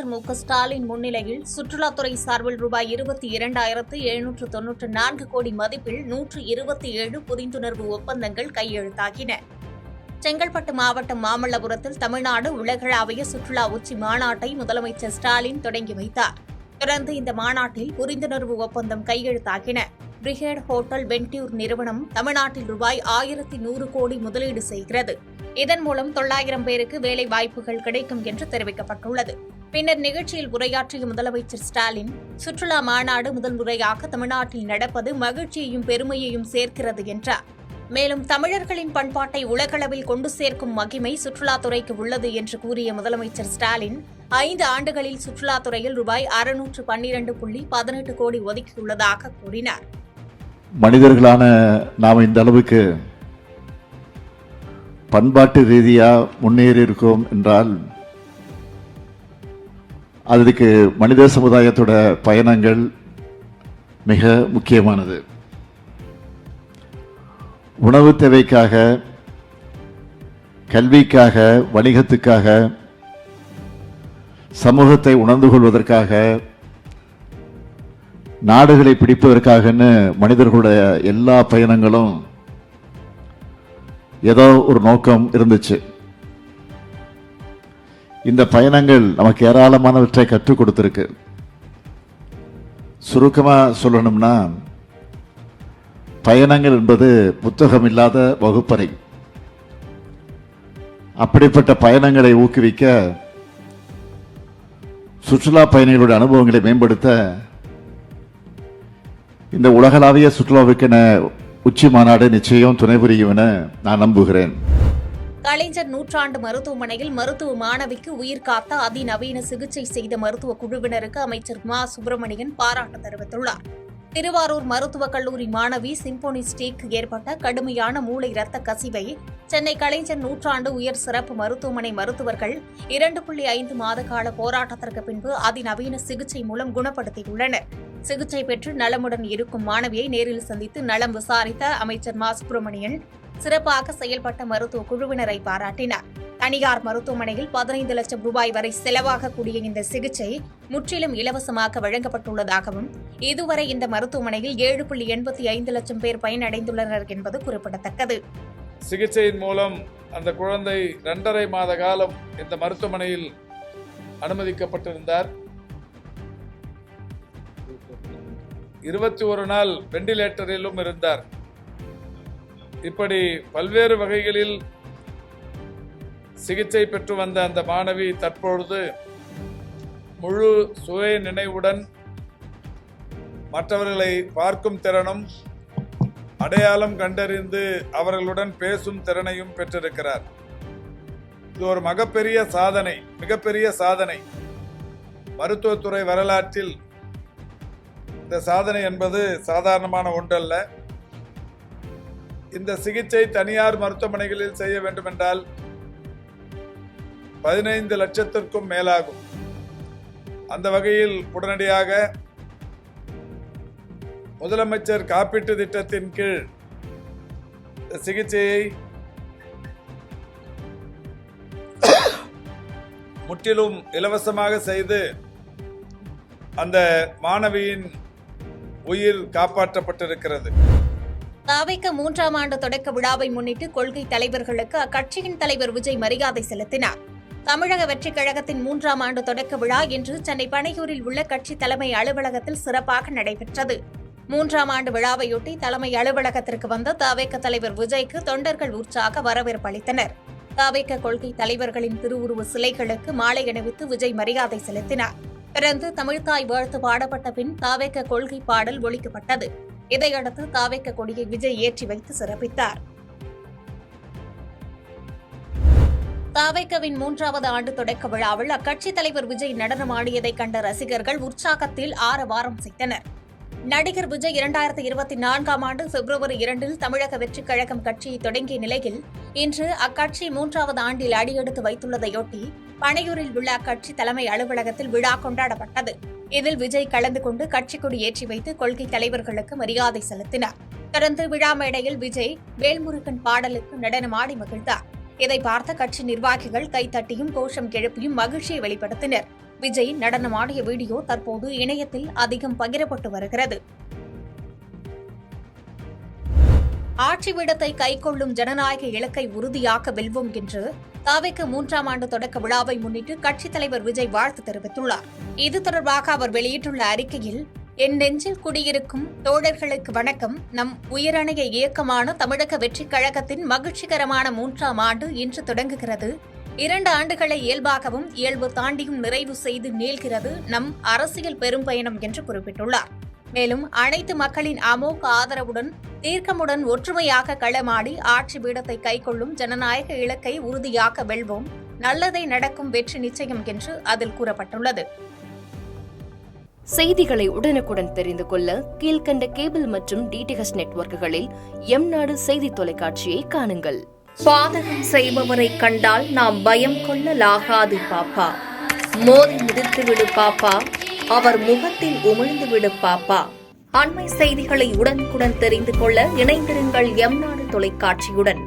முதலமைச்சர் மு.க.ஸ்டாலின் முன்னிலையில் சுற்றுலாத்துறை சார்பில் ரூபாய் 22,794 கோடி மதிப்பில் 127 புரிந்துணர்வு ஒப்பந்தங்கள் கையெழுத்தாகின. செங்கல்பட்டு மாவட்டம் மாமல்லபுரத்தில் தமிழ்நாடு உலகளாவிய சுற்றுலா உச்சி மாநாட்டை முதலமைச்சர் ஸ்டாலின் தொடங்கி வைத்தார். தொடர்ந்து இந்த மாநாட்டில் புரிந்துணர்வு ஒப்பந்தம் கையெழுத்தாகின. பிரிகேட் ஹோட்டல் வென்டியூர் நிறுவனம் தமிழ்நாட்டில் ரூபாய் 1,100 கோடி முதலீடு செய்கிறது. இதன் மூலம் 900 பேருக்கு வேலை வாய்ப்புகள் கிடைக்கும் என்று தெரிவிக்கப்பட்டுள்ளது. பின்னர் நிகழ்ச்சியில் உரையாற்றிய முதலமைச்சர் ஸ்டாலின், சுற்றுலா மாநாடு முதல் முறையாக தமிழ்நாட்டில் நடப்பது மகிழ்ச்சியையும் பெருமையையும் சேர்க்கிறது என்றார். மேலும் தமிழர்களின் பண்பாட்டை உலகளவில் கொண்டு சேர்க்கும் மகிமை சுற்றுலாத்துறைக்கு உள்ளது என்று கூறிய முதலமைச்சர் ஸ்டாலின், 5 ஆண்டுகளில் சுற்றுலாத்துறையில் ரூபாய் 612.18 கோடி ஒதுக்கியுள்ளதாக கூறினார். மனிதர்களான நாம் இந்த அளவுக்கு பண்பாட்டு ரீதியாக முன்னேறி இருக்கோம் என்றால் அதுக்கு மனித சமுதாயத்தோட பயணங்கள் மிக முக்கியமானது. உணவு தேவைக்காக, கல்விக்காக, வணிகத்துக்காக, சமூகத்தை உணர்ந்து கொள்வதற்காக, நாடுகளை பிடிப்பதற்காகன்னு மனிதர்களுடைய எல்லா பயணங்களும் ஏதோ ஒரு நோக்கம் இருந்துச்சு. இந்த பயணங்கள் நமக்கு ஏராளமானவற்றை கற்றுக் கொடுத்திருக்கு. சுருக்கமா சொல்லணும்னா, பயணங்கள் என்பது புத்தகம் இல்லாத வகுப்பறை. அப்படிப்பட்ட பயணங்களை ஊக்குவிக்க, சுற்றுலா பயணிகளுடைய அனுபவங்களை மேம்படுத்த இந்த உலகளாவிய சுற்றுலாவுக்கென உச்சி மாநாடு நிச்சயம் துணை புரியும் என நான் நம்புகிறேன். கலைஞர் நூற்றாண்டு மருத்துவமனையில் மருத்துவ மாணவிக்கு உயிர் காத்த அதிநவீன சிகிச்சை செய்த மருத்துவ குழுவினருக்கு அமைச்சர் மா. சுப்பிரமணியன் பாராட்டு தெரிவித்துள்ளார். திருவாரூர் மருத்துவக் கல்லூரி மாணவி சிம்போனிஸ்டிக்கு ஏற்பட்ட கடுமையான மூளை இரத்த கசிவை சென்னை கலைஞர் நூற்றாண்டு உயர் சிறப்பு மருத்துவமனை மருத்துவர்கள் 2.5 மாத கால போராட்டத்திற்கு பின்பு அதிநவீன சிகிச்சை மூலம் குணப்படுத்தியுள்ளனர். சிகிச்சை பெற்று நலமுடன் இருக்கும் மாணவியை நேரில் சந்தித்து நலம் விசாரித்த அமைச்சர் மா. சுப்பிரமணியன் சிறப்பாக செயல்பட்ட மருத்துவ குழுவினரை பாராட்டினார். தனியார் மருத்துவமனையில் 15 லட்சம் ரூபாய் வரை செலவாகக்கூடிய இந்த சிகிச்சை முற்றிலும் இலவசமாக வழங்கப்பட்டுள்ளதாகவும், இதுவரை இந்த மருத்துவமனையில் 7.85 லட்சம் பேர் பயனடைந்துள்ளனர் என்பது குறிப்பிடத்தக்கது. சிகிச்சையின் மூலம் அந்த குழந்தை 2.5 மாத காலம் இந்த மருத்துவமனையில் அனுமதிக்கப்பட்டிருந்தார். 21 நாள் வெண்டிலேட்டரிலும் இருந்தார். இப்படி பல்வேறு வகைகளில் சிகிச்சை பெற்று வந்த அந்த மாணவி தற்பொழுது முழு சுய நினைவுடன் மற்றவர்களை பார்க்கும் திறனும், அடையாளம் கண்டறிந்து அவர்களுடன் பேசும் திறனையும் பெற்றிருக்கிறார். இது ஒரு மிகப்பெரிய சாதனை. மருத்துவத்துறை வரலாற்றில் இந்த சாதனை என்பது சாதாரணமான ஒன்றல்ல. இந்த சிகிச்சை தனியார் மருத்துவமனைகளில் செய்ய வேண்டுமென்றால் 15 லட்சத்திற்கும் மேலாகும். அந்த வகையில் உடனடியாக முதலமைச்சர் காப்பீட்டு திட்டத்தின் கீழ் சிகிச்சையை முற்றிலும் இலவசமாக செய்து அந்த மாணவியின் உயிர் காப்பாற்றப்பட்டிருக்கிறது. தாவேக 3ஆம் ஆண்டு தொடக்க விழாவை முன்னிட்டு கொள்கை தலைவர்களுக்கு அக்கட்சியின் தலைவர் விஜய் மரியாதை செலுத்தினார். தமிழக வெற்றிக் கழகத்தின் 3ஆம் ஆண்டு தொடக்க விழா இன்று சென்னை பனையூரில் உள்ள கட்சி தலைமை அலுவலகத்தில் சிறப்பாக நடைபெற்றது. 3ஆம் ஆண்டு விழாவையொட்டி தலைமை அலுவலகத்திற்கு வந்த தாவேக தலைவர் விஜய்க்கு தொண்டர்கள் உற்சாக வரவேற்பு அளித்தனர். தாவேக கொள்கை தலைவர்களின் திருவுருவ சிலைகளுக்கு மாலை அணிவித்து விஜய் மரியாதை செலுத்தினார். தொடர்ந்து தமிழ்த்தாய் வாழ்த்து பாடப்பட்ட பின் தாவேக கொள்கை பாடல் ஒலிக்கப்பட்டது. இதையடுத்து தாவேக கொடியை விஜய் ஏற்றி வைத்து சிறப்பித்தார். தாவேகவின் 3வது ஆண்டு தொடக்க விழாவில் அக்கட்சித் தலைவர் விஜய் நடனமாடியதை கண்ட ரசிகர்கள் உற்சாகத்தில் ஆரவாரம் செய்தனர். நடிகர் விஜய் 2024ஆம் ஆண்டு பிப்ரவரி 2இல் தமிழக வெற்றிக் கழகம் கட்சியை தொடங்கிய நிலையில் இன்று அக்கட்சி 3வது ஆண்டில் அடியெடுத்து வைத்துள்ளதையொட்டி பனையூரில் உள்ள அக்கட்சி தலைமை அலுவலகத்தில் விழா கொண்டாடப்பட்டது. இதில் விஜய் கலந்து கொண்டு கட்சி கொடி ஏற்றி வைத்து கொள்கை தலைவர்களுக்கு மரியாதை செலுத்தினார். தொடர்ந்து விழா மேடையில் விஜய் வேல்முருகன் பாடலுக்கு நடனமாடி மகிழ்ந்தார். இதை பார்த்த கட்சி நிர்வாகிகள் கைத்தட்டியும் கோஷம் எழுப்பியும் மகிழ்ச்சியை வெளிப்படுத்தினர். விஜய் நடனமாடிய வீடியோ தற்போது இணையத்தில் அதிகம் பகிரப்பட்டு வருகிறது. ஆட்சி பீடத்தை கைக்கொள்ளும் ஜனநாயக இலக்கை உறுதியாக்க வெல்வோம் என்று தாவேக்கு 3ஆம் ஆண்டு தொடக்க விழாவை முன்னிட்டு கட்சித் தலைவர் விஜய் வாழ்த்து தெரிவித்துள்ளார். இது தொடர்பாக அவர் வெளியிட்டுள்ள அறிக்கையில், என் நெஞ்சில் குடியிருக்கும் தோழர்களுக்கு வணக்கம். நம் உயரணைய இயக்கமான தமிழக வெற்றிக் கழகத்தின் மகிழ்ச்சிகரமான 3ஆம் ஆண்டு இன்று தொடங்குகிறது. 2 ஆண்டுகளை இயல்பாகவும் இயல்பு தாண்டியும் நிறைவு செய்து நீள்கிறது நம் அரசியல் பெரும்பயணம் என்று குறிப்பிட்டுள்ளார். மேலும் அனைத்து மக்களின் அமோக ஆதரவுடன் தீர்க்கமுடன் ஒற்றுமையாக களமாடி ஆட்சி பீடத்தை கைக்கொள்ளும் ஜனநாயக இலக்கை உறுதியாக்க வெல்வோம். நல்லதே நடக்கும், வெற்றி நிச்சயம் என்று அதில் கூறப்பட்டுள்ளது. செய்திகளை உடனுக்குடன் தெரிந்து கொள்ள கீழ்க்கண்ட கேபிள் மற்றும் DTH நெட்வொர்க்குகளில் எம்நாடு செய்தி தொலைக்காட்சியை காணுங்கள். பாதகம் செய்பவரை கண்டால் நாம் பயம் கொள்ளலாகாது பாப்பா. மோதி மிதித்து விடு பாப்பா, அவர் முகத்தில் உமிழ்ந்து விடு பாப்பா. அண்மை செய்திகளை உடனுக்குடன் தெரிந்து கொள்ள இணைந்திருங்கள் எம்நாடு தொலைக்காட்சியுடன்.